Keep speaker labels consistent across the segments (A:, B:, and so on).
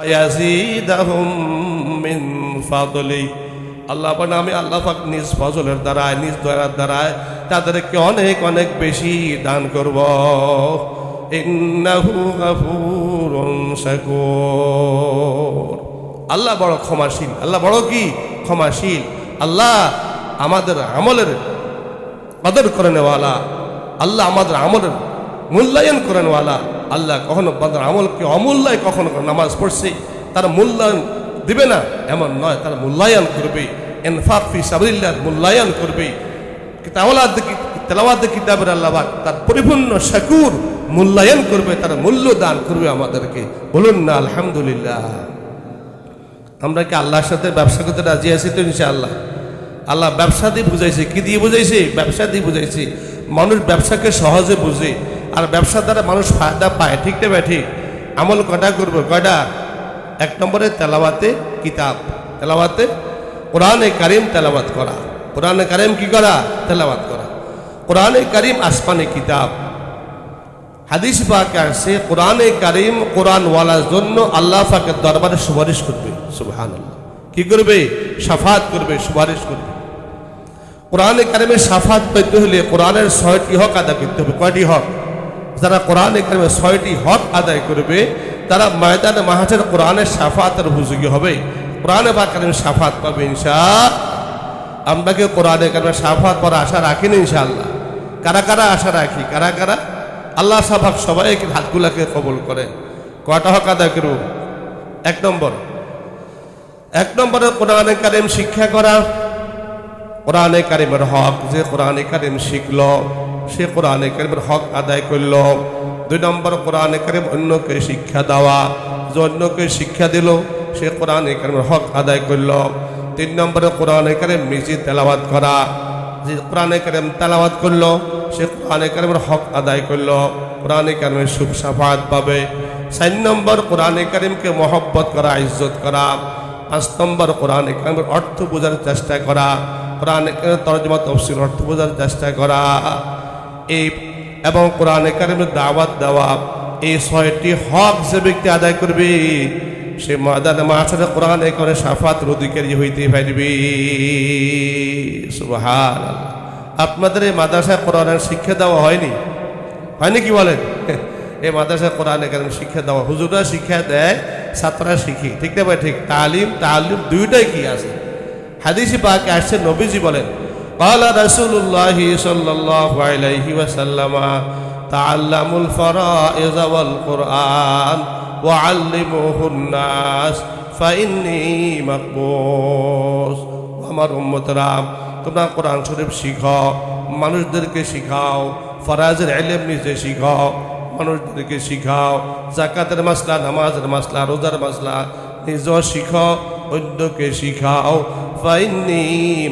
A: ওয়ায়াজিদাহুম মিন ফাদলি, আল্লাহ বলেন আমি আল্লাহ পাক নিজ ফজলের দ্বারায় নিজ দয়ার দ্বারায় তাদেরকে অনেক অনেক বেশি দান করব। ইন্নাহু গাফুরুন শাকুর, আল্লাহ বড় ক্ষমাশীল। আল্লাহ বড় কি? ক্ষমাশীল। আল্লাহ আমাদের আমলের কদর করেনওয়ালা, আল্লাহ আমাদের আমলের মূল্যায়ন করেনওয়ালা। আল্লাহ কখনো আমাদের আমলকে অমূল্যায় কখনো নামাজ পড়ছে তার মূল্যায়ন দিবে না এমন নয়, তার মূল্যায়ন করবে। ইনফাক ফি সাবিলিল্লাহ মূল্যায়ন করবে। তেলাওয়াত কিতাবের আল্লাহ তার পরিপূর্ণ শাকুর মূল্যায়ন করবে, তার মূল্য দান করবে আমাদেরকে। বলুন না আলহামদুলিল্লাহ। আমরা কি আল্লাহর সাথে ব্যবসা করতে রাজি আছি তো? ইনশাআল্লাহ। আল্লাহ ব্যবসা দিয়ে বুঝাইছে। কি দিয়ে বুঝাইছে? ব্যবসা দিয়ে বুঝাইছে। মানুষ ব্যবসাকে সহজে বুঝে, আর ব্যবসা দ্বারা মানুষ ফায়দা পায়। ঠিক না ভাই? ঠিক। আমল কয়টা করবে? কয়টা? এক নম্বরে তেলাওয়াতে কিতাব, তেলাওয়াতে কোরআনে কারিম তেলাওয়াত করা। কোরআনে কারিম কি করা? তেলাওয়াত করা। কোরআনে কারিম আসমানি কিতাব। হাদিস পাকে আসছে কোরআনে কারিম কোরআনওয়ালার জন্য আল্লাহ পাকের দরবারে সুপারিশ করবে। সুবহানাল্লাহ। কি করবে? শাফাত করবে, সুপারিশ করবে। কোরআনে কারিমের শাফাত পেতে হলে কোরআনের 6টি হক আদায় করতে হবে। কয়টি হক? যারা কোরআনে কারিমের 6টি হক আদায় করবে তারা ময়দানে মাহশরে কোরআনের শাফাতের উপযোগী হবে। কোরআনে পাক কারিমের শাফাত পাবে ইনশাআল্লাহ। আমরা কি কোরআনে কারিমের শাফাত পড়া আশা রাখি না? ইনশাআল্লাহ। কারা কারা আশা রাখি? কারা কারা? আল্লাহ সাফাক সবাইকে হাতগুলাকে কবুল করে। কয়টা হক আদায় করব? এক নম্বরে কোরআনে কারিম শিক্ষা করা। কোরআনে কারিমের হক, যে কোরআনে কারিম শিখল সে কোরআনে কারিমের হক আদায় করল। 2 নম্বর কোরআনে কারিম অন্যকে শিক্ষা দেওয়া, যে অন্যকে শিক্ষা দিল সে কোরআনে কারিমের হক আদায় করল। 3 নম্বরে কোরআনে কারিম নিজে তেলাওয়াত করা, যে কোরআনে কারিম তেলাওয়াত করলো সে কোরআনে কারিমের হক আদায় করলো, কোরআনে কারিমের সুখ শাফাত পাবে। 4 নম্বর কোরআনে কারিমকে মহব্বত করা, ইজ্জত করা। 5 নম্বর কোরআনে কারিমের অর্থ বোঝার চেষ্টা করা, কোরআনে কারিমের তরজমা তাফসীর অর্থ বোঝার চেষ্টা করা এবং কোরআনে কারিমের দাওয়াত দেওয়া। এই 6টি হক যে ব্যক্তি আদায় করবে সে ময়দানে মাহশরে কোরআনে কারিমের শাফাতের অধিকারী হইতে পারবে। সুবহানাল্লাহ। আপনাদের এই মাদ্রাসায় কোরআনের শিক্ষা দেওয়া হয়নি? হয়নি কি বলেন? এই মাদ্রাসায় কোরআনে কারিম শিক্ষা দেওয়া, হুজুররা শিক্ষা দেয়, ছাত্ররা শিখি। ঠিক না ভাই? ঠিক। তালিম দুইটাই কি আছে। হাদিসে পাকে আসছে নবীজি বলেন ক্বালা রাসূলুল্লাহি সাল্লাল্লাহু আলাইহি ওয়াসাল্লাম তাআল্লামুল ফারাইজ ওয়াল কুরআন ওয়া আল্লিমুহুন নাস ফাইন্নী মাকবুস। আমার উম্মতরা, তোমরা কোরআন শরীফ শিখাও, মানুষদেরকে শিখাও, ফরাজের ইলম নিজে শিখাও, মানুষদেরকে শিখাও, যাকাতের মাসলা, নামাজের মাসলা, রোজার মাসলা নিজেও শিখাও, অন্যকে শিখাও। ফাইন্নী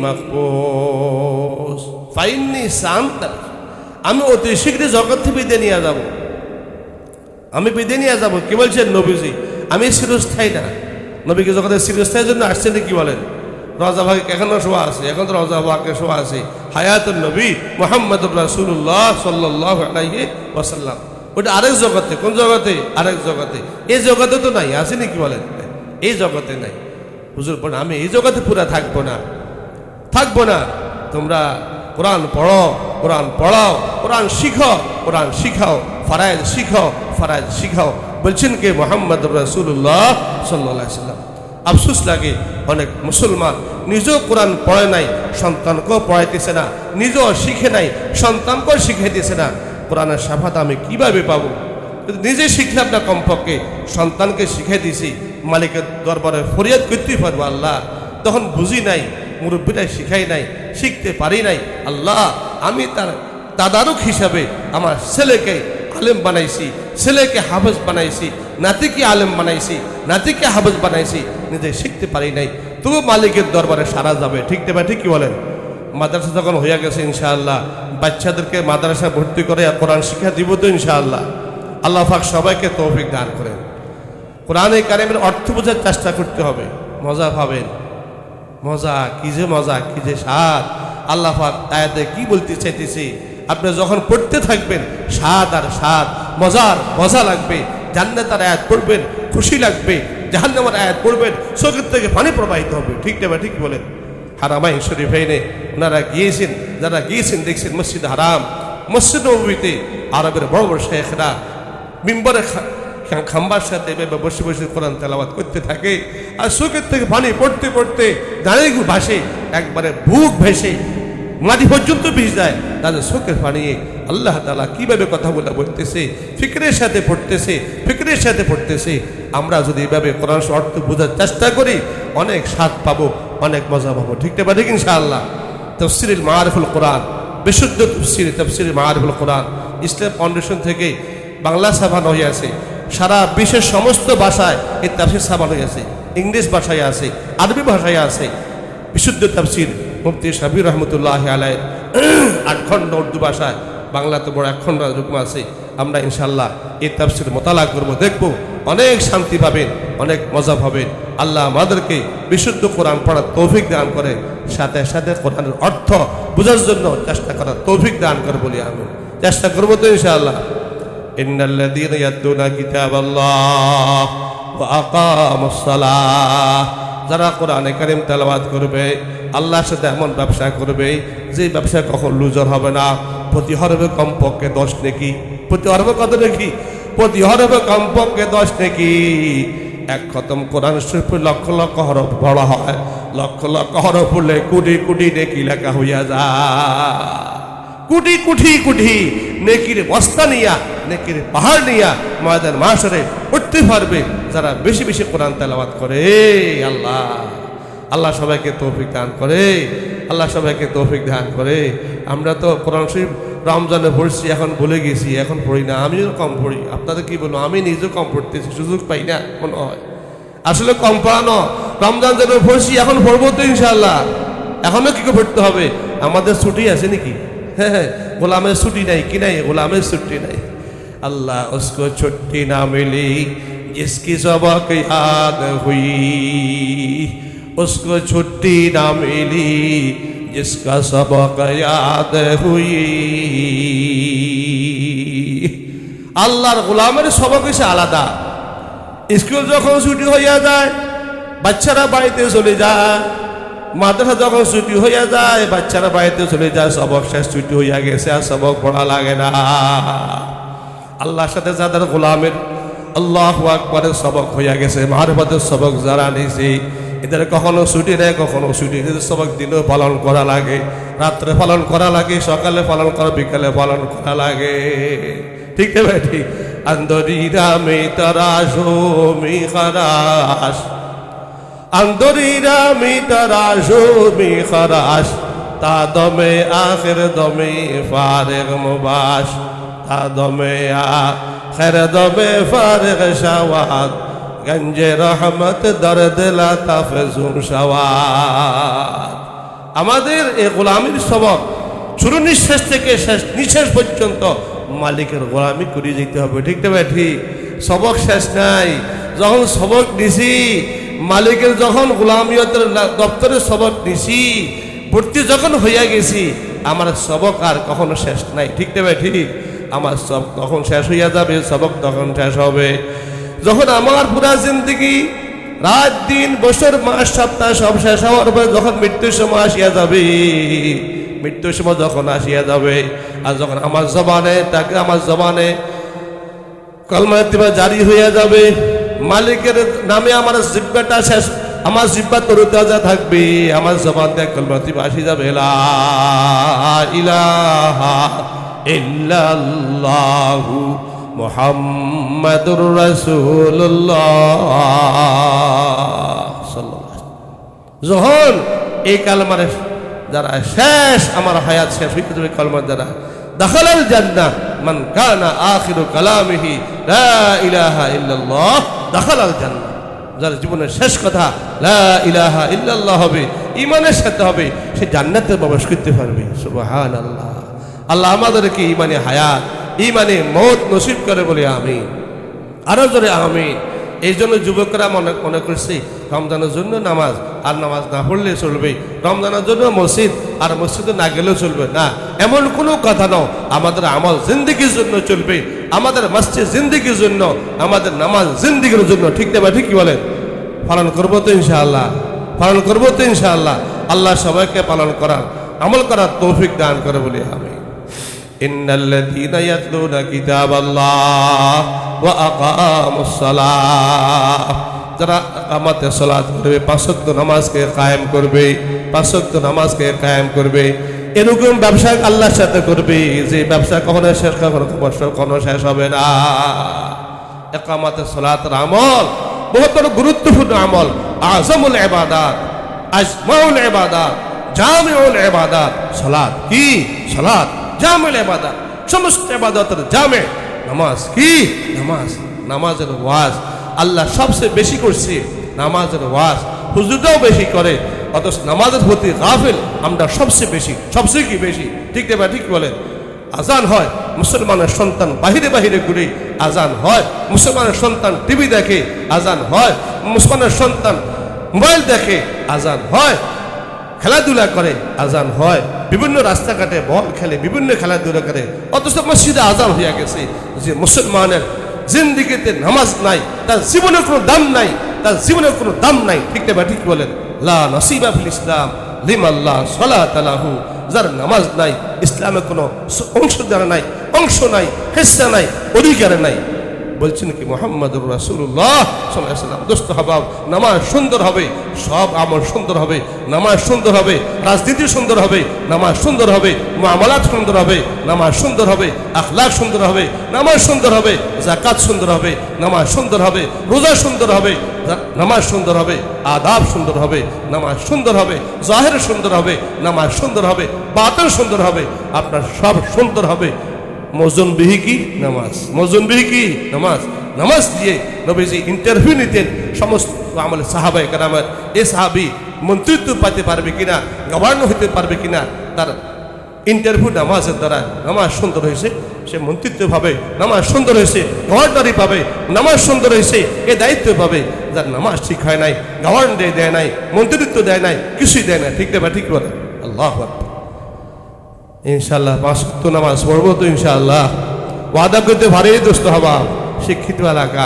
A: মাকবুস, ফাইন্নী সান্তা, আমি অতি শীঘ্রই জগৎ থেকে বিদায় নিয়ে যাব। আমি বিদায় নিয়ে যাব। কি বলছেন নবীজি? আমি চিরস্থায়ী না। নবীকে জগতের চিরস্থায়ীর জন্য আসছেন কি বলেন? রওজা ভাগ এখনো শোয়া আছে, এখন তো রওজা ভাগে শোয়া আছে। হায়াতুন নবী মুহাম্মদুর রাসূলুল্লাহ সাল্লাল্লাহু আলাইহি ওয়াসাল্লাম। ওটা আরেক জগতে। কোন জগতে? আরেক জগতে। এই জগতে তো নাই, আছে নাকি বলেন? এই জগতে নাই। হুজুর বলেন আমি এই জগতে পুরা থাকবো না, থাকবো না। তোমরা কোরআন পড়ো, কোরআন পড়াও, কোরআন শিখো, কোরআন শিখাও, ফরায়েজ শিখো, ফরায়েজ শিখাও। বলছেন কে? মুহাম্মদুর রাসূলুল্লাহ সাল্লাল্লাহু আলাইহি ওয়াসাল্লাম। আফসোস লাগে অনেক মুসলমান নিজেও কোরআন পড়ে নাই, সন্তানকেও পড়াইতেছে না, নিজেও শিখে নাই, সন্তানকেও শিখাইতেছে না। কোরআনের শাফাত আমি কিভাবে পাবো? নিজে শিখলাম না, কমপক্ষে সন্তানকে শিখাই দিয়েছি, মালিকের দরবারে ফরিয়াদ করতেই পারবো। আল্লাহ তখন বুঝি নাই, মুরব্বীরাই শিখাই নাই, শিখতে পারি নাই। আল্লাহ আমি তার তাদারুক হিসাবে আমার ছেলেকে আলেম বানাইছি, ছেলেকে হাফেজ বানাইছি, নাতিকে আলেম বানাইছি, নাতিকে হাফেজ বানাইছি, নিজে শিখতে পারি নাই। তবু মালিকের দরবারে সারা যাবে। ঠিক না? ঠিক কি বলেন? মাদ্রাসা যখন হইয়া গেছে ইনশাআল্লাহ, বাচ্চাদেরকে মাদ্রাসা ভর্তি করে কোরআন শিক্ষা দিব তো ইনশাআল্লাহ। আল্লাহ পাক সবাইকে তৌফিক দান করেন। কোরআনে কারিমের অর্থ বোঝার চেষ্টা করতে হবে, মজা পাবেন। মজা কি যে মজা, কি যে স্বাদ। আল্লাহ পাক আয়াতে কি বলতে চাইতেছে, আপনি যখন পড়তে থাকবেন স্বাদ আর স্বাদ, মজার মজা লাগবে। জান্নাতের আয়াত পড়বেন খুশি লাগবে, জাহান্নামের আয়াত পড়বেন, চোখের থেকে পানি প্রবাহিত হবে। ঠিক না ঠিক বলেন? হারামাইন শরীফাইনে ওনারা গিয়েছেন, যারা গিয়েছেন দেখছেন মসজিদ হারাম, মসজিদ নববীতে আরবের বড় বড় শেখরা মিম্বরে খাম্বার সাথে বসে বসে কোরআন তেলাওয়াত করতে থাকে, আর চোখের থেকে পানি পড়তে পড়তে দাঁড়িয়ে ভাসে, একবারে বুক ভেসে মাটি পর্যন্ত ভিজ যায় তাদের চোখের পানি। আল্লাহ তাআলা কিভাবে কথা বলতেছে, ফিকরের সাথে পড়তেছে, ফিকরের সাথে পড়তেছে। আমরা যদি এভাবে কোরআন অর্থ বোঝার চেষ্টা করি অনেক স্বাদ পাবো, অনেক মজা পাবো। ঠিক না ঠিক ইনশাআল্লাহ? তাফসীরুল মাআরিফুল কোরআন, বিশুদ্ধ তাফসীর মাআরিফুল কোরআন ইসলাম ফাউন্ডেশন থেকে বাংলা ছাপানো হয়েছে, সারা বিশ্বের সমস্ত ভাষায় এই তাফসীর ছাপানো হয়েছে, ইংলিশ ভাষায় আছে, আরবি ভাষায় আছে। বিশুদ্ধ তাফসীর মুফতি শাবির রহমতুল্লাহ আলাইহি 8 খণ্ড উর্দু ভাষায়, বাংলাতে বড় 1 খণ্ড রকম আছে। আমরা ইনশাআল্লাহ এই তাফসীর মোতালা করব, দেখব, অনেক শান্তি পাবেন, অনেক মজা পাবেন। আল্লাহ আমাদেরকে বিশুদ্ধ কোরআন পড়ার তৌফিক দান করে, সাথে সাথে কোরআনের অর্থ বোঝার জন্য চেষ্টা করার তৌফিক দান করে বলি আমি। চেষ্টা করবো তো ইনশাআল্লাহ। ইন্নাল্লাযীনা ইয়াতলুনা কিতাবাল্লাহ ওয়া আকামুস সালাহ, যারা কোরআনে কারীম তেলাওয়াত করবে, আল্লাহর সাথে এমন ব্যবসা করবে যে ব্যবসা কখন লুজার হবে না। প্রতি হরবে কমপক্ষে 10 নেকি, প্রতি হরবে কত নেকি? প্রতি হরবে কমপক্ষে 10 নেকি। এক খতম কোরআন শরীফ লক্ষ লক্ষ হরফ পড়া হয়, লক্ষ লক্ষ হরফ পড়লে কোটি কোটি নেকি লেখা হইয়া যায়। কোটি কোটি কোটি নেকির বস্তা নিয়া, নেকির পাহাড় নিয়া ময়দান মাশরে উঠতে পারবে যারা বেশি বেশি কোরআন তেলাওয়াত করে। আল্লাহ আল্লাহ সবাইকে তৌফিক দান করে, আল্লাহ সবাইকে তৌফিক দান করে। আমরা তো কোরআন শরীফ রমজানে পড়ছি, এখন ভুলে গেছি, এখন পড়ি না। আমিও কম পড়ি, আপনাদের কি বলবো, আমি নিজেও কম পড়তেছি, সুযোগ পাই না মনে হয়। আসলে কম পড়ানো, রমজান যেন পড়ছি, এখন পড়বো তো ইনশাআল্লাহ। এখনো কি পড়তে হবে? আমাদের ছুটি আছে নাকি? হ্যাঁ, গোলামের ছুটি নাই কি নাই? গোলামের ছুটি নাই। अल्लाह उसको छुट्टी ना मिली जिसकी सबक याद हुई, उसको छुट्टी ना मिली जिसका सबक याद हुई। আল্লাহর গোলামের সবক হচ্ছে আলাদা। স্কুল যখন ছুটি হইয়া যায় বাচ্চারা বাড়িতে চলে যায়, মাদ্রাসা যখন ছুটি হইয়া যায় বাচ্চারা বাড়িতে চলে যায়, সবক শেষ, ছুটি হইয়া গেছে, আর সবক পড়া লাগে না। আল্লাহর সাথে যাদের গোলামের আল্লাহু আকবারের সবক হইয়া গেছে, মারফতের সবক যারা নিছে, এদের কখনো ছুটি নেই, কখনো ছুটি। এদের সবক দিনেও পালন করা লাগে, রাত্রে পালন করা লাগে, সকালে পালন করা, বিকালে পালন করা লাগে। ঠিক না ভাই? ঠিক। আন্দরিরা মে তারাশো মি খারাস, আন্দরিরা মে তারাশো মি খারাস, তা দমে আখির দমে ফারিগ মুবাশ, তা দমে আখির দমে ফারিগ শাওয়াত, গঞ্জে রহমত দর্দ লাতাফ জুম শাওয়াত। আমাদের এই গোলামির সবক শুরু নিঃশেষ থেকে শেষ নিঃশেষ পর্যন্ত মালিকের গোলামি করে যেতে হবে। ঠিক না ভাই? ঠিক। সবক শেষ নাই। যখন সবক নিছি মালিকের, যখন গোলামিয়তের দপ্তরের সবক নিছি, ভর্তি যখন হইয়া গেছি, আমার সবক আর কখনো শেষ নাই। ঠিক না ভাই? ঠিক। আমার সব তখন শেষ হইয়া যাবে, সবক তখন শেষ হবে যখন আমার পুরা জিন্দগি, রাত দিন বছর মাস সপ্তাহ সব শেষ হওয়ার পরে যখন মৃত্যুর সময় আসিয়া যাবে, মৃত্যুর সময় যখন আসিয়া যাবে, আর যখন আমার জবানে তাকে, আমার জবানে কলমা তিবা জারি হইয়া যাবে, মালিকের নামে আমার জিব্বাটা শেষ, আমার জিব্বা তরুতাজা থাকবে, আমার জবান দিয়ে কলমা তিবা আসি যাবে, লা ইলাহা ইল্লাল্লাহু মুহাম্মাদুর রাসূলুল্লাহ সাল্লাল্লাহু আলাইহি ওয়াসাল্লাম। যখন এই কালমার যারা শেষ, আমার হায়াত শেষ হয়ে যাবে কালমার দ্বারা, দাখালাল জান্নাহ মান কানা আখিরু কালামিহি লা ইলাহা ইল্লাল্লাহ দাখালাল জান্নাহ। যার জীবনের শেষ কথা লা ইলাহা ইল্লাল্লাহ হবে, ঈমানের সাথে হবে, সে জান্নাতে প্রবেশ করতে পারবে। সুবহানাল্লাহ। আল্লাহ আমাদেরকে ঈমানে হায়াত, ঈমানে মওত নসিব করে বলে আমিন। আরো জোরে আমিন। এই জন্য যুবকরা মনে করছে রমজানের জন্য নামাজ, আর নামাজ না পড়লে চলবে, রমজানের জন্য মসজিদ, আর মসজিদে না গেলেও চলবে না, এমন কোনো কথা নয়। আমাদের আমল জিন্দেগির জন্য চলবে, আমাদের মসজিদ জিন্দেগির জন্য, আমাদের নামাজ জিন্দেগির জন্য। ঠিক না ভাই? ঠিক কি বলেন? পালন করবো তো ইনশাআল্লাহ, পালন করবো তো ইনশাআল্লাহ। আল্লাহ সবাইকে পালন করার, আমল করার তৌফিক দান করে বলি আমি। ইন্নাল্লাযীনা ইয়াতলুনা কিতাবাল্লাহ ওয়া আকামুস সালাহ, যারা আমাদের সালাত করবে, 5 ওয়াক্ত নামাজকে কায়েম করবে, 5 ওয়াক্ত নামাজকে কায়েম করবে, এরকম ব্যবসা আল্লাহর সাথে করবে যে ব্যবসা কখনো শেষ, কখনো শেষ হবে না। ইকামাতে সালাতের আমল বহুত বড় গুরুত্বপূর্ণ আমল, আযমুল ইবাদাত, আজমাউল ইবাদাত, জামিউল ইবাদাত। সালাত কি? সালাত জামিউল ইবাদাত, সমস্ত ইবাদতের জামে। নামাজ কি? নামাজ, নামাজের ওয়াজ আল্লাহ সবচেয়ে বেশি করছে, নামাজের ওয়াজ হুজুরটাও বেশি করে, অথচ নামাজের প্রতি গাফিল আমরা সবচেয়ে বেশি। সবচেয়ে কি বেশি? ঠিক না? ঠিক বলেন। আজান হয়, মুসলমানের সন্তান বাহিরে বাহিরে ঘুরে আজান হয়, মুসলমানের সন্তান টিভি দেখে আজান হয়, মুসলমানের সন্তান মোবাইল দেখে আজান হয়, খেলাধুলা করে আজান হয়, বিভিন্ন রাস্তাঘাটে বল খেলে, বিভিন্ন খেলাধুলা করে, অথচ মসজিদে আজান হইয়া গেছে। যে মুসলমানের জিন্দিগিতে নামাজ নাই, তার জীবনের কোনো দাম নাই, তার জীবনের কোনো দাম নাই। ঠিক না? ঠিক বলেন। লা নসিবা ফিল ইসলাম লিমাল্লা সালাত লাহু, যার নামাজ নাই ইসলামে কোনো অংশদান নাই, অংশ নাই, হিস্সা নাই, অধিকার নাই। বলছেন কি মুহাম্মদুর রাসূলুল্লাহ সাল্লাল্লাহু আলাইহি ওয়াসাল্লাম, দোস্ত হাবাব, নামাজ সুন্দর হবে, সব আমল সুন্দর হবে, নামাজ সুন্দর হবে, রাজনীতি সুন্দর হবে, নামাজ সুন্দর হবে, মুআমালাত সুন্দর হবে, নামাজ সুন্দর হবে, আখলাক সুন্দর হবে, নামাজ সুন্দর হবে, যাকাত সুন্দর হবে, নামাজ সুন্দর হবে, রোজা সুন্দর হবে, নামাজ সুন্দর হবে, আদাব সুন্দর হবে, নামাজ সুন্দর হবে, জাহির সুন্দর হবে, নামাজ সুন্দর হবে, বাতিন সুন্দর হবে, আপনার সব সুন্দর হবে। মওজুন বিহি কি? নামাজ। মওজুন বিহি কি? নামাজ। নামাজ দিয়ে নবীজি ইন্টারভিউ নিতেন সমস্ত আমলে সাহাবায়ে কেরামের। এই সাহাবী মন্ত্রিত্ব পাইতে পারবে কিনা, গভর্নর হইতে পারবে কিনা, তার ইন্টারভিউ নামাজের দ্বারা। নামাজ সুন্দর হয়েছে, সে মন্ত্রিত্ব পাবে, নামাজ সুন্দর হয়েছে, গভর্নরি পাবে, নামাজ সুন্দর হয়েছে, এ দায়িত্ব পাবে। যার নামাজ ঠিক হয় নাই, গভর্নর দেয় নাই, মন্ত্রিত্ব দেয় নাই, কিছুই দেয় নাই। ঠিক না? ঠিক বলে। আল্লাহু আকবার। ইনশাআল্লাহ 5 ওয়াক্ত নামাজ পড়বো তো ইনশাআল্লাহ। ওয়াদা করতে ভারী দোস্ত হবা। শিক্ষিত এলাকা,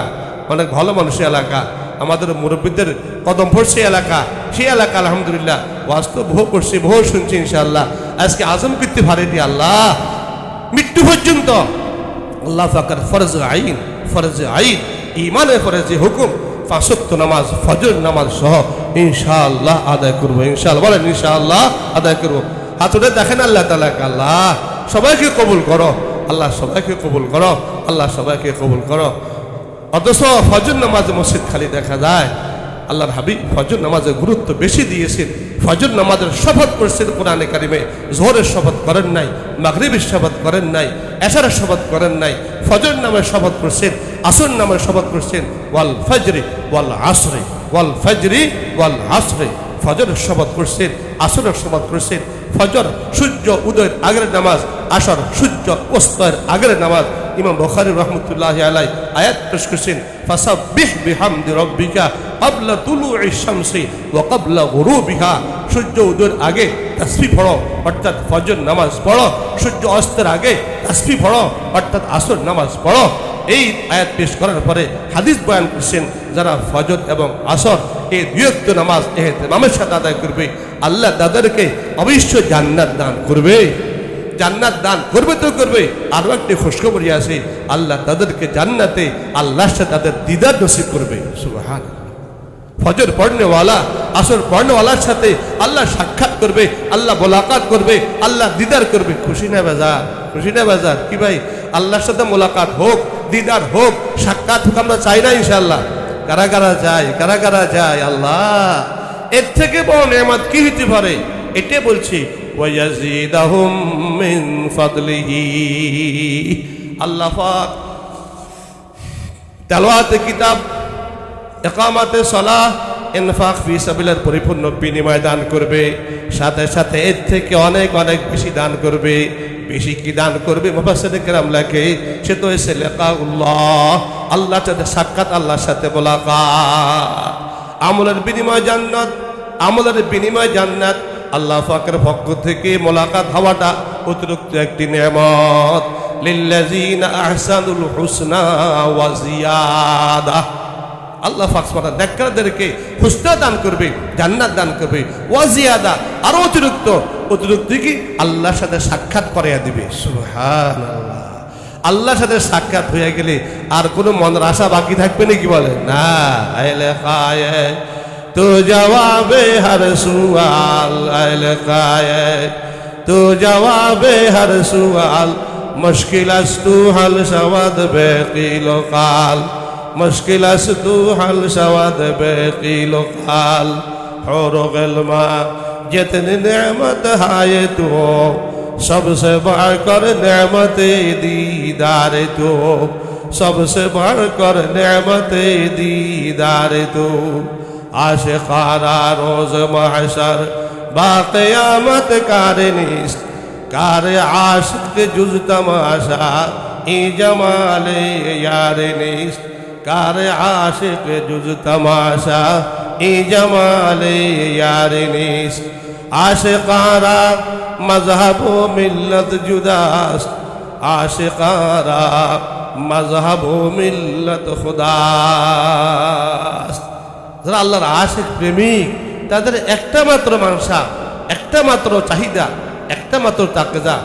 A: অনেক ভালো মানুষের এলাকা, আমাদের মুরব্বীদের কদম পড়ছে এলাকা, সেই এলাকা আলহামদুলিল্লাহ ওয়াজ তো বহু করছি, বহু শুনছি ইনশাআল্লাহ। আজকে আজম করতে ভারী দি আল্লাহ মৃত্যু পর্যন্ত আল্লাহ পাকের ফরজ আইন, ফরজ আইন, ইমানের ফরজে হুকুম 5 ওয়াক্ত নামাজ, ফজর নামাজ সহ ইনশাআল্লাহ আদায় করবো। ইনশাআল্লাহ বলেন, ইনশাআল্লাহ আদায় করবো। হাত উঠে দেখেন আল্লাহ তাআলাকে। আল্লাহ সবাইকে কবুল করো, আল্লাহ সবাইকে কবুল করো, আল্লাহ সবাইকে কবুল করো। অথচ ফজর নামাজে মসজিদ খালি দেখা যায়। আল্লাহর হাবিব ফজর নামাজের গুরুত্ব বেশি দিয়েছেন। ফজর নামাজের শপথ করছেন কোরআনে কারিমে। জোহরের শপথ করেন নাই, মাগরিবের শপথ করেন নাই, এশারের শপথ করেন নাই, ফজর নামের শপথ করছেন, আসর নামের শপথ করছেন। ওয়াল ফজরি ওয়াল আসরি, ওয়াল ফজরি ওয়াল আসরি, ফজরের শপথ করছেন, আসরের শপথ করছেন। ফজর সূর্য উদয়ের আগের নামাজ, আসর সূর্য অস্তের আগের নামাজ। ইমাম বুখারী রাহমাতুল্লাহি আলাইহি আয়াত পেশ করেছেন, ফাসাব্বিহ বিহামদি রাব্বিকা ক্বাবলা তুলুইশ শামসি ওয়া ক্বাবলা গুরুবিহা। সূর্য উদয়ের আগে তাসবিহ পড়ো, অর্থাৎ ফজর নামাজ পড়ো। সূর্য অস্তের আগে তাসবিহ পড়ো, অর্থাৎ আসর নামাজ পড়ো। এই আয়াত পেশ করার পরে হাদিস বয়ান করছেন, যারা ফজর এবং আসর এই 2 ওয়াক্ত নামাজ ইহতিমামের সাথে আদায় করবে, আল্লাহ তাদেরকে অবশ্যই জান্নাত দান করবে। জান্নাত দান করবে তো করবে। আরো একটি খুশখবরি আছে, আল্লাহ তাদেরকে জান্নাতে আল্লাহর সাথে তাদের দিদার নসিব করবে। সুবহানাল্লাহ। ফজর পড়নেওয়ালা, আসর পড়নেওয়ালার সাথে আল্লাহ সাক্ষাৎ করবে, আল্লাহ মোলাকাত করবে, আল্লাহ দিদার করবে। খুশি না বাজার? খুশি না বাজার? কি ভাই, আল্লাহর সাথে মোলাকাত হোক, দিদার হোক, সাক্ষাৎ হোক, আমরা চাই না ইনশাআল্লাহ? কারা কারা যায়? কারা কারা যায়? আল্লাহ, এর থেকে বড় নেয়ামত কি হতে পারে? এটা বলছি, ওয়ায়াজিদাহুম মিন ফাদলিহি। আল্লাহ পাক তেলাওয়াতে কিতাব, ইকামাতে সালাহ, ইনফাক ফি সাবিলের পরিপূর্ণ বিনিময় দান করবে। সাথে সাথে এর থেকে অনেক অনেক বেশি দান করবে। বেশি কি দান করবে? মুফাসসিরিনে কেরাম লেখে, সে তো এসে লিকাউল্লাহ, আল্লাহর সাথে সাক্ষাৎ, আল্লাহর সাথে মোলাকাত। আমলের বিনিময় জান্নাত, আমলের বিনিময় জান্নাত। আল্লাহ পাকের পক্ষ থেকে মোলাকাত হওয়াটা অতিরিক্ত একটি নেয়ামত। লিল্লাযিনা আহসানুল হুসনা ওয়া জিয়াদা। আল্লাহ পাক সুবহানাহু নেককারদেরকে হুসনা দান করবে, জান্নাত দান করবে, ওয়া জিয়াদা আরো অতিরিক্ত কি আল্লাহর সাথে সাক্ষাৎ করাইয়া দিবে। সুবহানাল্লাহ। আল্লাহর সাথে সাক্ষাৎ হয়ে গেলে আর কোনো মনের আশা বাকি থাকবে নাকি বলে না। আইলে খায়ে তো জবাবে হর সুআল, আইলে খায়ে তো জবাবে হর সুআল, মুশকিল তু হল শওয়াদ বেকিল কাল, মুশকিল তু হল শওয়াদ বেকিল কাল, হৌর গলমা जितनी नेमत है तो सबसे बढ़कर नेमत दीदार तो, सबसे बढ़कर नेमत दीदार तो, आशिकाना रोज महशर बाक़यामत कारनिस, कार आशिक जुज तमाशा ई जमाले यार निस, कार आशिक जुज तमाशा ई जमाले यार निस, आशिकारा मजहब मिल्लत जुदास, आशिकारा मजहब मिल्लत खुदास। যারা আল্লাহর আশিক প্রেমিক তাদের একটা মাত্র মানসা, একটা মাত্র চাহিদা, একটা মাত্র তাকজা,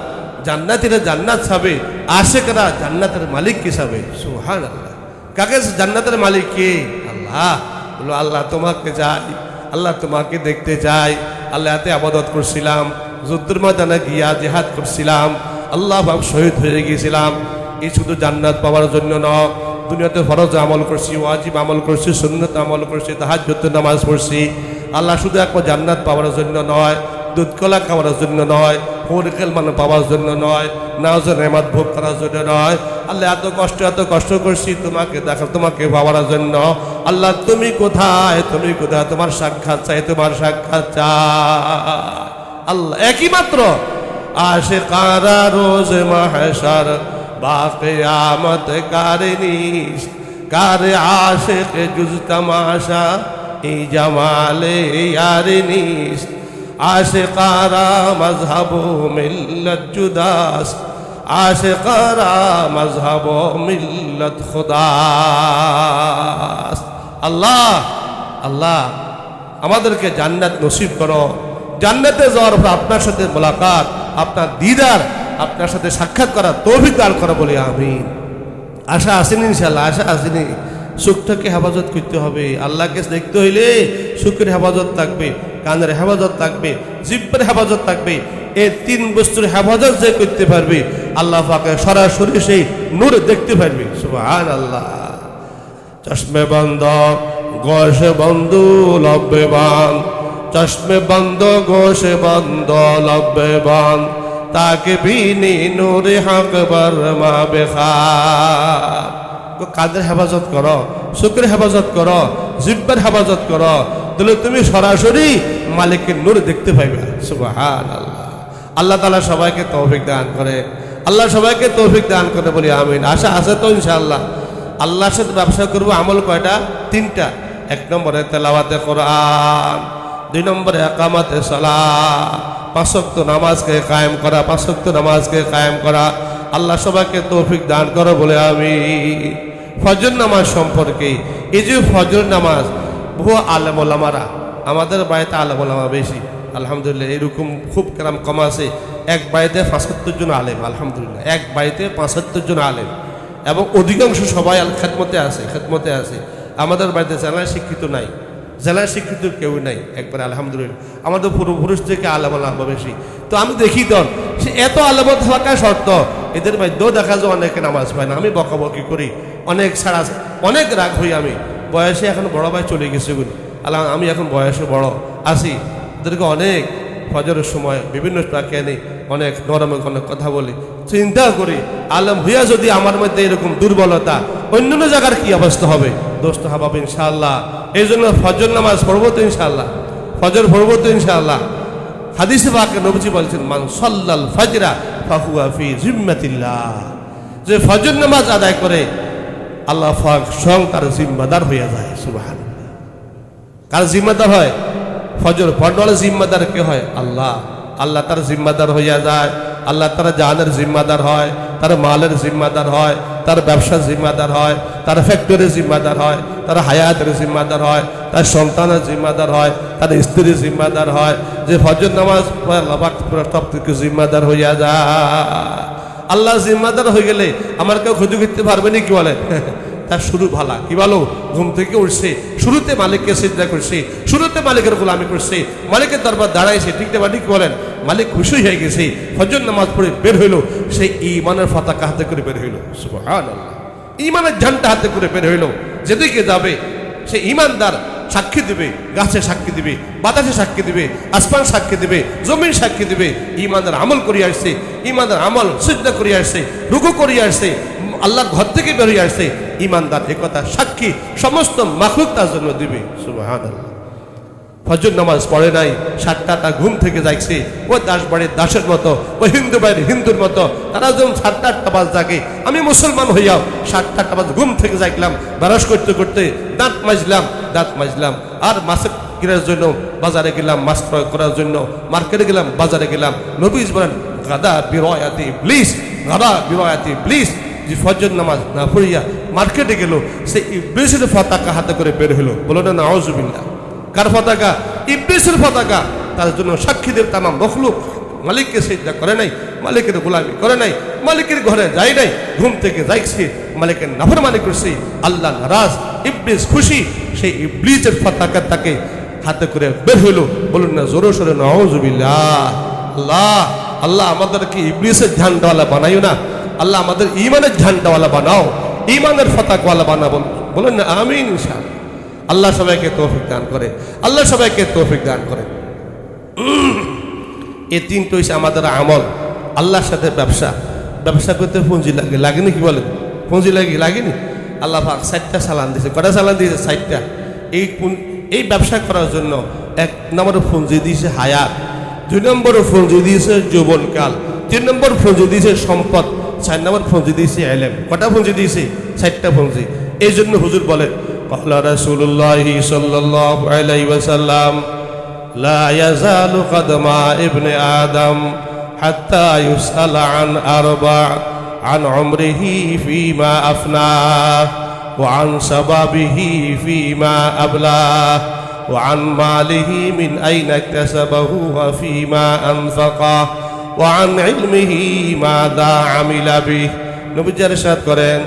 A: জান্নাতীরা জান্নাত পাবে, আশিকরা জান্নাতের মালিক হিসাবে। সুবহানাল্লাহ। কাকে জান্নাতের মালিক কে? আল্লাহ। বলো আল্লাহ তোমাকে চাই, আল্লাহ তোমাকে দেখতে চাই। আল্লাহ এতে আবাদত করছিলাম, যুদ্ধের ময়দানে গিয়া জিহাদ করছিলাম, আল্লাহ বাপ শহীদ হয়ে গিয়েছিলাম। এই শুধু জান্নাত পাওয়ার জন্য নয়, দুনিয়াতে ফরজ আমল করছি, ওয়াজিব আমল করছি, সুন্নত আমল করছি, তাহাজ্জুদের নামাজ পড়ছি। আল্লাহ শুধু একবার জান্নাত পাওয়ার জন্য নয়, দুধ কলা খাওয়ার জন্য নয়, হরিকেল মানে পাওয়ার জন্য নয়, নাওজের নেমাত ভোগ করার জন্য নয়। আল্লাহ এত কষ্ট করছি তোমাকে দেখা, তোমাকে পাওয়ার জন্য। আল্লাহ তুমি কোথায়, তুমি কোথায়, তোমার সাক্ষাৎ চাই, তোমার সাক্ষাৎ চাই। আল্লাহ একই মাত্র আশিকারা রোজ মাহশর বাকিয়ামত কারনিস, কার আশিক জুজ তমাশা ই জামালে ইয়ারনিস, आशिकारा मजहब मिल्लत जुदास, आशिकारा मजहब मिल्लत खुदास। আল্লাহ আল্লাহ আমাদেরকে জান্নাত নসিব করো। জান্নাতে যাওয়ার পর আপনার সাথে মোলাকাত, আপনার দিদার, আপনার সাথে সাক্ষাৎ করার তৌফিক দান করো বলি আমিন। আশা আসেনি ইনশাআল্লাহ, আশা আসেনি। সুখটাকে হেফাজত করতে হবে। আল্লাহকে দেখতে হইলে সুখের হেফাজত থাকবে, কানের হেফাজত থাকবে, জিহ্বার হেফাজত থাকবে। এই তিন বস্তুর হেফাজত যে করতে পারবে আল্লাহ পাকে সরাসরি সেই নূর দেখতে পারবে। সুবহানাল্লাহ। চশমে বন্ধ গোশে বন্ধু লব্বে বান, চশমে বন্ধ গোশে বন্ধ লব্বে বান, তাকে বিনি নূরে হক বরমা বেখার। কাদের হেফাজত করো, শুক্রের হেফাজত করো, জিহ্বার হেফাজত করো, তাহলে তুমি সরাসরি মালিকের নূর দেখতে পাইবে। সুবহানাল্লাহ। আল্লাহ তাআলা সবাইকে তৌফিক দান করে, আল্লাহ সবাইকে তৌফিক দান করে বলি আমিন। আশা আছে তো ইনশাআল্লাহ। আল্লাহর সাথে ব্যবসা করবো, আমল কয়টা? তিনটা। এক নম্বরে তেলাওয়াতে কোরআন, দুই নম্বরে একামাতে সালাত, পাঁচ ওয়াক্ত নামাজকে কায়েম করা, পাঁচ ওয়াক্ত নামাজকে কায়েম করা। আল্লাহ সবাইকে তৌফিক দান করো বলে আমি। ফজর নামাজ সম্পর্কে, এই যে ফজর নামাজ, বহু আলেম ওলামারা, আমাদের বাড়িতে আলেম ওলামা বেশি আলহামদুলিল্লাহ, এরকম খুব কেরাম কম আছে। এক বাড়িতে ৭৫ জন আলেম আলহামদুলিল্লাহ, এক বাড়িতে ৭৫ জন আলেম, এবং অধিকাংশ সবাই খেদমতে আছে। আমাদের বাড়িতে জেলায় শিক্ষিত নাই, জেলায় শিক্ষিত কেউ নাই একবারে আলহামদুলিল্লাহ। আমাদের পূর্বপুরুষ থেকে আলেম ওলামা বেশি। তো আমি দেখি তো সে এত আলেম থাকা শর্ত এদের মধ্যেও দেখা যায় অনেকে নামাজ পায় না। আমি বকাবকি করি, অনেক ছাড়া, অনেক রাগ হই আমি। বয়সে এখন বড় ভাই চলে গেছে বলি, আল্লাহ আমি এখন বয়সে বড় আছি, ওদেরকে অনেক ফজরের সময় বিভিন্ন টাকে নেই, অনেক নরমে অনেক কথা বলি, চিন্তা করি আলেম হইয়া যদি আমার মধ্যে এরকম দুর্বলতা, অন্যান্য জায়গার কি অবস্থা হবে? দোস্ত হবে ইনশাআল্লাহ। এই জন্য ফজর নামাজ পড়বো তো ইনশাআল্লাহ, ফজর পড়বো তো ইনশাআল্লাহ। হাদিসে পাকে নবীজি বলছেন, মান সাল্লাল ফাজরা ফাহুয়া ফি জিম্মাতিল্লাহ, যে ফজর নামাজ আদায় করে আল্লাহ পাক স্বয়ং তার জিম্মাদার হইয়া যায়। সুবহানাল্লাহ। কার জিম্মাদার হয়? ফজর পড়লে জিম্মাদার কে হয়? আল্লাহ। আল্লাহ তার জিম্মাদার হইয়া যায়। আল্লাহ তার জানের জিম্মাদার হয়, তার মালের জিম্মাদার হয়, তার ব্যবসার জিম্মাদার হয়, তার ফ্যাক্টরির জিম্মাদার হয়, তার হায়াতের জিম্মাদার হয়, তার সন্তানের জিম্মাদার হয়, তার স্ত্রীর জিম্মাদার হয়। যে ফজর নামাজ পড়ে আল্লাহ পাক পুরো সব থেকে জিম্মাদার হইয়া যায়। আল্লাহ জিম্মাদার হয়ে গেলে আমার কেউ ক্ষতি করতে পারবে না, কি বলেন? তার শুরু ভালা, কি বলো? ঘুম থেকে উঠছে, শুরুতে মালিককে সিজদা করছে, শুরুতে মালিকের গোলামি করছে, মালিকের দরবার দাঁড়াইছে, ঠিক না? ঠিক বলেন? মালিক খুশি হয়ে গেছে, ফজর নামাজ পড়ে বের হইলো, সেই ঈমানের পতাকা হাতে করে বের হইলো। সুবহানাল্লাহ, ঈমানের ঝান্ডা হাতে করে বের হইলো। যেদিকে যাবে সে ঈমানদার সাক্ষী দিবে, গাছে সাক্ষী দিবে, বাতাসে সাক্ষী দিবে, আসমান সাক্ষী দিবে, জমিন সাক্ষী দিবে। ঈমানদার আমল করিয়া আসছে, ঈমানদার আমল সিজদা করিয়া আসছে, রুকু করিয়া আসছে, আল্লাহর ঘর থেকে বেরিয়ে আসছে। ঈমানদার একথা সাক্ষী সমস্ত মাখলুক তার জন্য দিবে। সুবহানাল্লাহ। ফজর নামাজ পড়ে নাই, 7টা ঘুম থেকে যাইছে, ও দাস বাড়ির দাসের মতো, ও হিন্দু বাড়ির হিন্দুর মতো। তারা যখন 7টা বাজ জাগে, আমি মুসলমান হইয়াও 7টা বাজ ঘুম থেকে যাইলাম, ব্রাশ করতে করতে দাঁত মাজলাম, আর মাছের কেনার জন্য বাজারে গেলাম, মাছ ক্রয় করার জন্য মার্কেটে গেলাম, বাজারে গেলাম। নবীজ বলেন গাদা বিরয়াতি ইবলিস, গাদা বিরয়াতি ইবলিস। যে ফজর নামাজ না পড়িয়া মার্কেটে গেল, সে ইবলিসের পতাকা হাতে করে বের হলো। বলো না নাউজুবিল্লাহ। কার পতাকা? ইবলিসের পতাকা। তার জন্য সাক্ষী দেব তামাম মখলুক। মালিককে সিজদা করে নাই, মালিকের গোলামি করে নাই, মালিকের ঘরে যায় নাই, ঘুম থেকে যাইছে, মালিকের নাফরমানি করছে, আল্লাহ নারাজ, ইবলিস খুশি। সেই ইবলিসের পতাকা তাকে হাতে করে বের হইল। বলুন না জোরে সোরে নাউজুবিল্লাহ। আল্লাহ আল্লাহ আমাদেরকে ইবলিসের ঝান্ডাওয়ালা বানাইও না, আল্লাহ আমাদের ঈমানের ঝান্ডাওয়ালা বানাও, ঈমানের পতাকাওয়ালা বানাবো। বলুন না আমিন ইনশাআল্লাহ। আল্লাহ সবাইকে তৌফিক দান করে, আল্লাহ সবাইকে তৌফিক দান করে। এই 3টা হইছে আমাদের আমল। আল্লাহর সাথে ব্যবসা করতে পুঁজি লাগে, লাগেনি? কি বলেন? পুঁজি লাগেনি? আল্লাহ পাক 4টা চালান দিয়েছে। কটা চালান দিয়েছে? 4টা। এই ব্যবসা করার জন্য 1 নম্বর পুঁজি দিয়েছে হায়াত, 2 নম্বর পুঁজি দিয়েছে যৌবনকাল, 3 নম্বর পুঁজি দিয়েছে সম্পদ, 4 নম্বর পুঁজি দিয়েছে ইলম। কটা পুঁজি দিয়েছে? 4টা পুঁজি। এই জন্য হুজুর বলেন قال رسول الله صلى الله عليه وسلم لا يزال قدم ابن آدم حتى يسأل عن 4: عن عمره فيما أفناه، وعن شبابه فيما أبلاه، وعن ماله من أين اكتسبه وفيما أنفقه، وعن علمه ماذا عمل به। নবীজি ইরশাদ করেন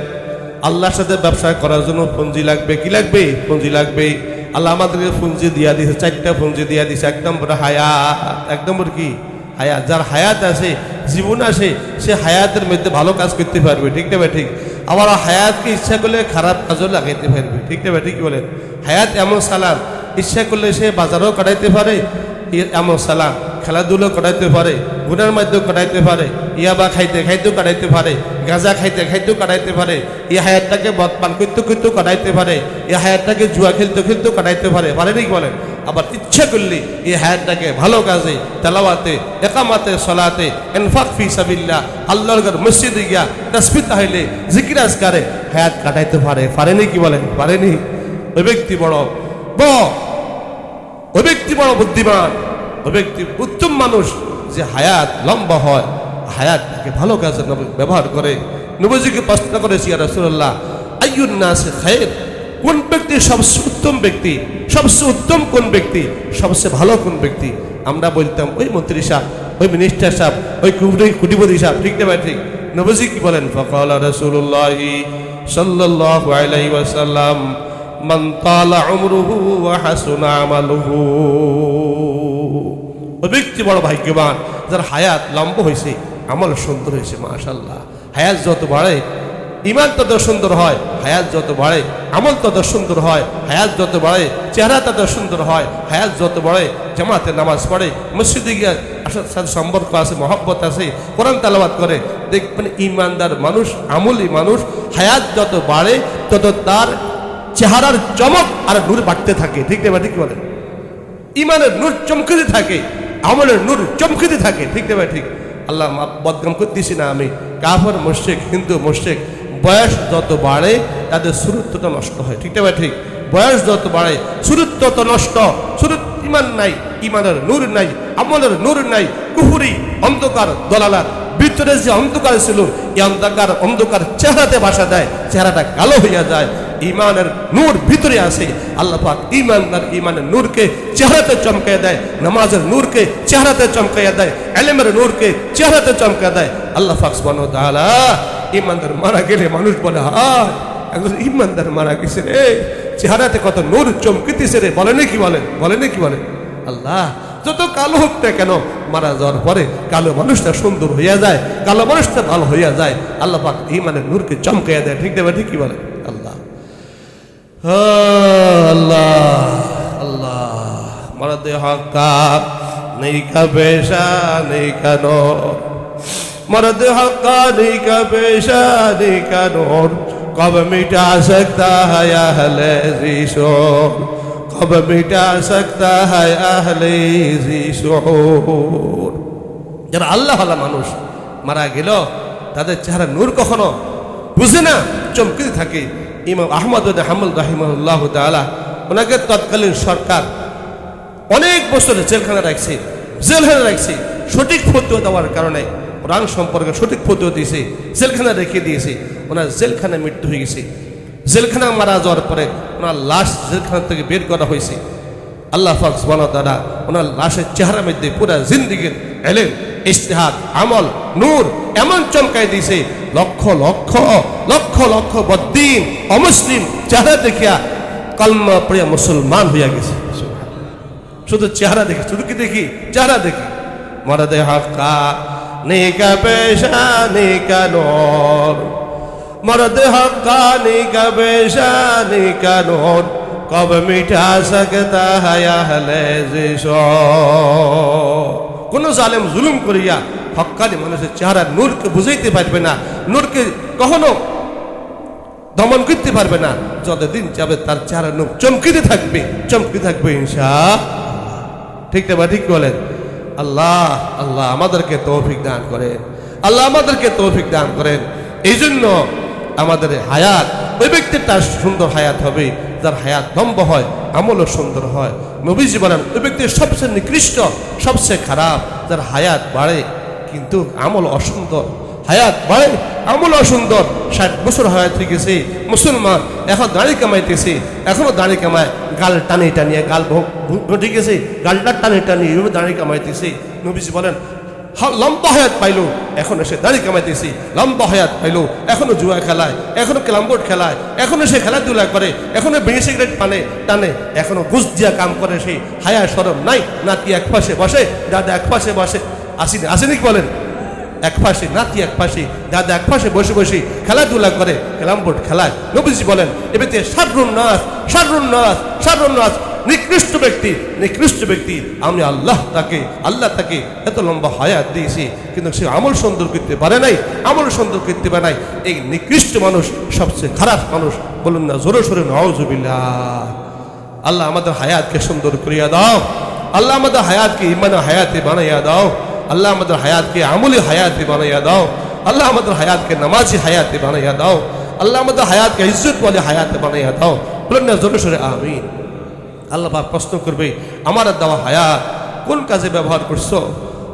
A: আল্লাহর সাথে ব্যবসা করার জন্য পুঁজি লাগবে। কি লাগবে? পুঁজি লাগবে। আল্লাহ আমাদেরকে পুঁজি দিয়া দিয়েছে, 4টা পুঁজি দিয়া দিয়েছে। 1 নম্বর হায়াত। 1 নম্বর কি? হায়াত। যার হায়াত আছে, জীবন আছে, সে হায়াতের মধ্যে ভালো কাজ করতে পারবে, ঠিক না? ঠিক। আবার হায়াতকে ইচ্ছা করলে খারাপ কাজও লাগাইতে পারবে, ঠিক না? ঠিক কি বলেন? হায়াত এমন সালাম, ইচ্ছা করলে সে বাজারও কাটাইতে পারে, এমন সালাম খেলাধুলো কাটাইতে পারে, গুনার মাধ্যমে কাটাইতে পারে, ইয়াবা খাইতে খাইতেও কাটাইতে পারে, গাঁজা খাইতে খাইতেও কাটাইতে পারে, এই হায়াতটাকে মদ পান করতে করতেও কাটাইতে পারে, এই হায়াতটাকে জুয়া খেলতে খেলতেও কাটাইতে পারে, পারেনি? কি বলেন? আবার ইচ্ছা করলে এই হায়াতটাকে ভালো কাজে, তেলাওয়াতে, একামাতে, সলাতে, ইনফাক ফি সাবিলিল্লাহ, আল্লাহর ঘর মসজিদে গিয়া তাসবিহ তাহলিল জিকির আজকারে হায়াত কাটাইতে পারে, পারেনি? কি বলেন? পারেনি? ওই ব্যক্তি বড় বুদ্ধিমান, ওই ব্যক্তি উত্তম মানুষ যে হায়াত লম্বা হয়, হায়াতকে ভালো কাজে ব্যবহার করে। নবীজিকে প্রশ্ন করেছি, ইয়া রাসূলুল্লাহ আইয়ুন নাস খায়র, কোন ব্যক্তি সবচেয়ে উত্তম ব্যক্তি? সবচেয়ে উত্তম কোন ব্যক্তি? সবচেয়ে ভালো কোন ব্যক্তি? আমরা বলতাম ওই মন্ত্রী সাহেব, ওই মিনিস্টার সাহেব, ওই কোটিপতি সাহেব, ঠিক না? ঠিক। নবীজি কি বলেন? ফাকালা রাসূলুল্লাহ সাল্লাল্লাহু আলাইহি ওয়াসাল্লাম মান তালা উমরুহু ওয়া হাসুনা আমালুহু। ওই ব্যক্তি বড় ভাগ্যবান যার হায়াত লম্বা হয়েছে, আমল সুন্দর হয়েছে। মাশাআল্লাহ। হায়াত যত বাড়ে ঈমান তত সুন্দর হয়, হায়াত যত বাড়ে আমল তত সুন্দর হয়, হায়াত যত বাড়ে চেহারা তত সুন্দর হয়, হায়াত যত বাড়ে জামাতে নামাজ পড়ে, মসজিদে গিয়ে আসার সাথে সম্পর্ক আছে, মহব্বত আছে, কোরআন তেলাওয়াত করে। দেখবেন ঈমানদার মানুষ, আমলি মানুষ, হায়াত যত বাড়ে তত তার চেহারার চমক আর নূর বাড়তে থাকে, ঠিক না? ঠিক বলেন? ঈমানের নূর চমকিতে থাকে, আমলের নূর চমকিতে থাকে, ঠিক না? ঠিক। আল্লাহ বদনাম করতেছি না আমি। কাফের মুশরিক, হিন্দু মুশরিক, বয়স যত বাড়ে তাদের সুরুত্বটা নষ্ট হয়, ঠিক না? ঠিক। বয়স যত বাড়ে সুরুত তত নষ্ট। সুরুত ঈমান নাই, ঈমানের নূর নাই, আমলের নূর নাই, কুফরি, অন্ধকার, দলালাত ভিতরে যে অন্ধকার ছিল এই অন্ধকার চেহারাতে বাসা দেয়, চেহারাটা কালো হইয়া যায়। ইমানের নূর ভিতরে আসে, আল্লাহ পাক ইমানের নূরকে চেহারাতে চমকাইয়া দেয়, নামাজের নূরকে চেহারাতে চমকাইয়া দেয়, ইলমের নূরকে চেহারাতে চমকাইয়া দেয়। আল্লাহ পাক সুবহানাহু ওয়া তাআলা ইমানদার মারা গেলে মানুষ বলে, হায় একজন ইমানদার মারা গেছে রে, চেহারাতে কত নূর চমকিতেছে রে, বলেনি কি বলেন। আল্লাহ যত কালো হোক না কেন, মারা যাওয়ার পরে কালো মানুষটা সুন্দর হইয়া যায়, কালো মানুষটা ভালো হইয়া যায়। আল্লাহ পাক ইমানের নূরকে চমকাইয়া দেয়। ঠিক দেবে, ঠিক কি বলে? আল্লাহ আল্লাহ মরদে হক্কা নেই কা পেশা নেই কেন, मर्द हक्कानी का पेशा नहीं का नूर कब मिटा सकता है अहले ज़िशोर, कब मिटा सकता है अहले ज़िशोर। যারা আল্লাহ ওয়ালা মানুষ মারা গেল তাদের চেহারা নূর কখনো বুঝে না, চমকিতে থাকে। ইমাম আহমদ বিন হাম্বল রাহিমাহুল্লাহ তাআলা, ওনাকে তৎকালীন সরকার অনেক বছর জেলখানা রাখছে সঠিক ফতোয়া দেওয়ার কারণে, কোরআন সম্পর্কে সঠিক ফতোয়া দিয়েছে, জেলখানা রেখে দিয়েছে। ওনার জেলখানায় মৃত্যু হয়ে গেছে। জেলখানা মারা যাওয়ার পরে ওনার লাশ জেলখানা থেকে বের করা হয়েছে। আল্লাহ পাক সুবহানাহু ওয়া তাআলা ওনার লাশের চেহারার মধ্যে পুরা জিন্দেগীর ইলম, ইজতিহাদ, আমল, নূর এমন চমকাই দিয়েছে, লক্ষ লক্ষ লক্ষ লক্ষ বদ্দিন অমুসলিম চেহারা দেখিয়া কলমা পড়িয়া মুসলমান হইয়া গেছে। শুধু চেহারা দেখি, শুধু কি দেখি? চেহারা দেখি। মরদে হক্কা নেকা পেশা নেকা নূর, मर्द हक्कानी का पेशा नहीं का नूर कब मिटा सकता है अहले ज़िशोर। কোন জালেম জুলুম করিয়া হক্কানি মানুষের চেহারা নূরকে বুঝাইতে পারবে না, নূরকে কখনো দমন করতে পারবে না। যতদিন যাবে তার চেহারা নূর চমকিতে থাকবে ইনশাআল্লাহ। ঠিক না? ঠিক বলেন। আল্লাহ আল্লাহ আমাদেরকে তৌফিক দান করেন, আল্লাহ আমাদেরকে তৌফিক দান করেন। এই জন্য আমাদের হায়াত, ওই ব্যক্তির তার সুন্দর হায়াত হবে যার হায়াত লম্বা হয়, আমলও সুন্দর হয়। নবীজি বলেন ওই ব্যক্তির সবচেয়ে নিকৃষ্ট, সবচেয়ে খারাপ যার হায়াত বাড়ে কিন্তু আমল অসুন্দর, হায়াত বাড়ে আমল অসুন্দর। 60 বছর হায়াত হয়ে গেছে মুসলমান, এখন দাড়ি কামাইতেছে, এখনো দাড়ি কামায়, গাল টানিয়ে গাল ঘটে গেছে, গালটা টানিয়ে এভাবে দাড়ি কামাইতেছে। নবীজি বলেন লম্বা হায়াত পাইলো, এখন এসে দাড়ি কামাইতেছি। লম্বা হায়াত পাইলো, এখনো জুয়া খেলায়, এখনো ক্যারাম বোর্ড খেলায়, এখনো সে খেলাধুলা করে, এখনো বিড়ি সিগারেট টানে, এখনো ঘুষ দিয়া কাম করে। সেই হায়া শরম নাই। নাতি এক পাশে বসে, দাদা এক পাশে বসে, আসেনি কি বলেন? এক পাশে নাতি, এক পাশে দাদা, এক পাশে বসে বসে খেলাধুলা করে, ক্যারাম বোর্ড খেলায়। নবীজি বলেন এবারে শাররুন নাস নিকৃষ্ট ব্যক্তি। আমি আল্লাহ তাকে এত লম্বা হায়াত দিয়েছি কিন্তু সে আমল সুন্দর করতে পারে নাই, এই নিকৃষ্ট মানুষ সবচেয়ে খারাপ মানুষ। বলুন না জোরে সোরে নাউজুবিল্লাহ। আল্লাহ আমাদের হায়াতকে সুন্দর করিয়া দাও, আল্লাহ আমাদের হায়াতকে ইমানের হায়াতে বানাইয়া দাও, আল্লাহ আমাদের হায়াতকে আমলি হায়াতে বানাইয়া দাও, আল্লাহ আমাদের হায়াতকে নামাজি হায়াতে বানাইয়া দাও, আল্লাহ আমাদের হায়াতকে ইজ্জত ওয়ালি হায়াতে বানাইয়া দাও। বলুন না জোরে সোরে আমিন। আল্লাহ পাক প্রশ্ন করবে আমার দেওয়া হায়াত কোন কাজে ব্যবহার করছো?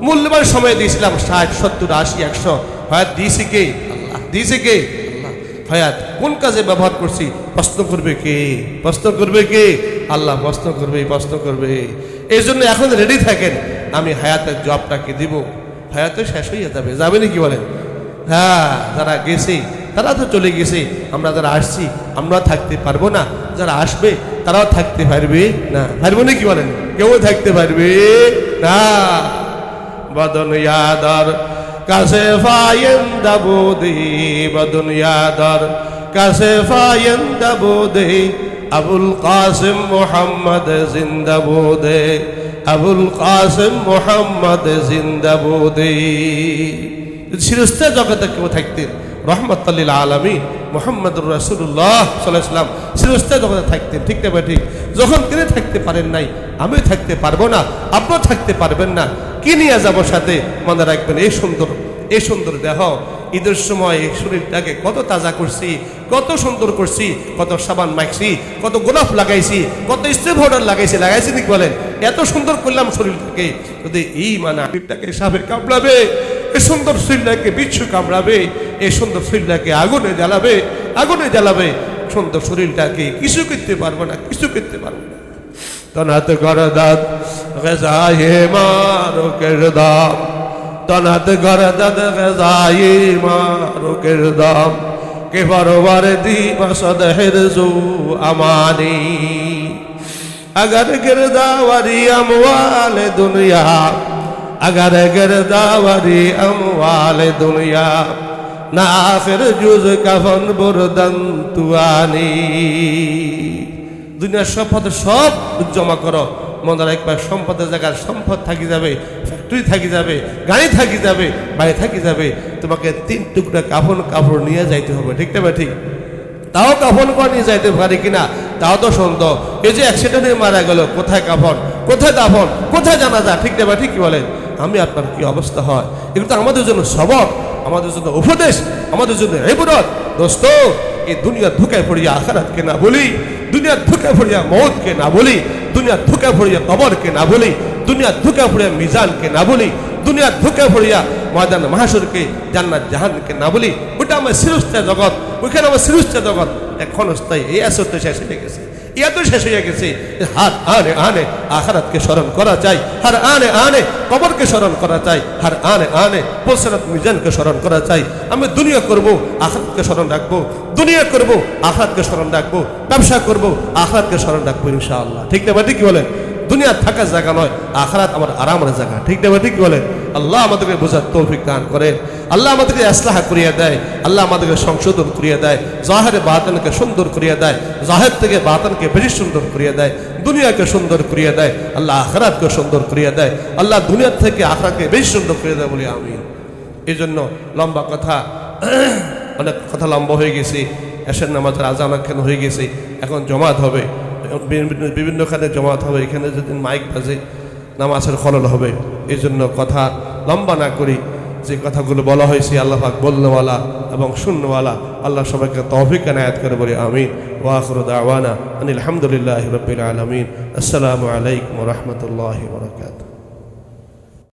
A: মূল্যবান সময় দিয়েছিলাম 60, 70, 80, 100। হায়াত দিয়েছি কে? আল্লাহ দিয়েছে কে? আল্লাহ। হায়াত কোন কাজে ব্যবহার করছি? প্রশ্ন করবে কে? আল্লাহ প্রশ্ন করবে। এই জন্য এখন রেডি থাকেন, আমি হায়াতের জবটাকে দিব। হায়াতে শেষ হইয়া যাবে নাকি বলেন? হ্যাঁ, যারা গেছে তারা তো চলে গেছে, আমরা যারা আসছি আমরা থাকতে পারবো না, যারা আসবে তারাও থাকতে পারবে না। পারবো নাকি বলেন? কেউ থাকতে পারবে না। বদন ইয়াদার কাছে ফায়েন্দা বোদে, বদন ইয়াদার কাছে ফায়েন্দা বোদে, আবুল কাসিম মুহাম্মদ জিন্দা বোদে, আবুল কাসিম মুহাম্মদ জিন্দা বোদে। সিরস্তা জগতে কেউ থাকতেন রহমতুল লিল আলামিন মুহাম্মদুর রাসূলুল্লাহ সাল্লাল্লাহু আলাইহি ওয়াসাল্লাম সিরস্তা জগতে থাকতেন। ঠিক না ঠিক? যখন তিনি থাকতে পারেন নাই, আমি থাকতে পারবো না, আপনিও থাকতে পারবেন না, কি নিয়ে যাবো সাথে? মনে রাখবেন এই সুন্দর দেহ, ঈদের সময় এই শরীরটাকে কত তাজা করছি, কত সুন্দর করছি, কত সাবান মাখছি, কত গোলাপ লাগাইছি, কত স্প্রে পাউডার লাগাইছি নাকি বলেন? এত সুন্দর করলাম শরীরটাকে, যদি এই মানে শরীরটাকে সাপে কামড়াবে, এই সুন্দর শরীরটাকে বিচ্ছু কামড়াবে, এই সুন্দর শরীরটাকে আগুনে জ্বালাবে, সুন্দর শরীরটাকে কিছু করতে পারবে না, কিছু করতে পারবে না। তনাত গরদাদ গজায়ে মারো কিরদাম, তনাত গরদাদ গজায়ে মারো কিরদাম, কে বারবার দি বসদ হিরজু আমানি। अगर गिरदावरी अमवाल दुनिया, अगर गिरदावरी अमवाल दुनिया, ना आखिर जुज कफन बुरदन तुआनी। দুনিয়ার সম্পদ সব জমা করো, মনে রাখবা সম্পদের জায়গায় সম্পদ থাকি যাবে, ফ্যাক্টরি থাকি যাবে, গাড়ি থাকি যাবে, বাড়ি থাকি যাবে, তোমাকে 3 টুকরা কাপড় নিয়ে যাইতে হবে, ঠিক না? ঠিক। তাও কাফন করে নিয়ে যাইতে পারি কিনা তাও তো সন্দেহ। এই যে অ্যাক্সিডেন্টে মারা গেল, কোথায় কাফন, কোথায় দাফন, কোথায় জানাজা, ঠিক না? ঠিক কি বলেন? আমি আপনার কি অবস্থা হয়, এগুলো তো আমাদের জন্য সবক, আমাদের জন্য উপদেশ, আমাদের জন্য ইবরত। দোস্ত, এই দুনিয়ার ধোকায় পড়িয়া আখিরাতকে না বলি, দুনিয়ার ধোকায় পড়িয়া মওতকে না বলি, দুনিয়ার ধোকায় পড়িয়া কবরকে না বলি, দুনিয়ার ধোকায় পড়িয়া মিজানকে না বলি, দুনিয়ার ধোকায় পড়িয়া ময়দান মাহশরকে, জান্নাত জাহান্নামকে না বলি। ওটা আমার চিরস্থায়ী জগৎ, ওইখানে আমার চিরস্থায়ী জগৎ ক্ষণস্থায়ী। এই আসরটা শেষ হয়ে গেছে, এত শেষ হয়ে গেছে। হার আনে আনে আখিরাতকে স্মরণ করা চাই, হার আনে আনে কবরকে স্মরণ করা চাই, হার আনে আনে পুলসিরাত মিজানকে স্মরণ করা চাই। আমি দুনিয়া করব, আখিরাতকে স্মরণ রাখবো, দুনিয়া করব, আখিরাতকে স্মরণ রাখবো, ব্যবসা করব, আখিরাতকে স্মরণ রাখবো ইনশাআল্লাহ, ঠিক না? ঠিক কি বলেন? দুনিয়া থাকার জায়গা নয়, আখিরাত আমার আরামের জায়গা, ঠিক না? ঠিক কি বলেন? আল্লাহ আমাদেরকে বোঝার তৌফিক দান করেন, আল্লাহ আমাদেরকে ইসলাহ করিয়া দেয়, আল্লাহ আমাদেরকে সংশোধন করিয়া দেয়, জাহির বাতিনকে সুন্দর করিয়া দেয়, জাহির থেকে বাতিনকে বেশি সুন্দর করিয়া দেয়, দুনিয়াকে সুন্দর করিয়া দেয়, আল্লাহ আখিরাতকে সুন্দর করিয়া দেয়, আল্লাহ দুনিয়া থেকে আখিরাতকে বেশি সুন্দর করিয়া দেয় বলি আমিন। এই জন্য লম্বা কথা, অনেক কথা লম্বা হয়ে গেছে, এশার নামাজের আজান এখানে হয়ে গেছে, এখন জমাত হবে, বিভিন্নখানে জমাত হবে, এখানে যদি মাইক বাজে নামাজের খলল হবে। এই জন্য কথা লম্বা না করি, যে কথাগুলো বলা হয়েছে আল্লাহ পাক বলনেওয়ালা এবং শূন্যওয়ালা, আল্লাহ সবাইকে তৌফিক এনায়েত করে বলি আমিন। ওয়া আখিরু দাওয়ানা আনিল হামদুলিল্লাহি রাব্বিল আলামিন। আসসালামু আলাইকুম ওয়া রাহমাতুল্লাহি ওয়া বারাকাতুহু।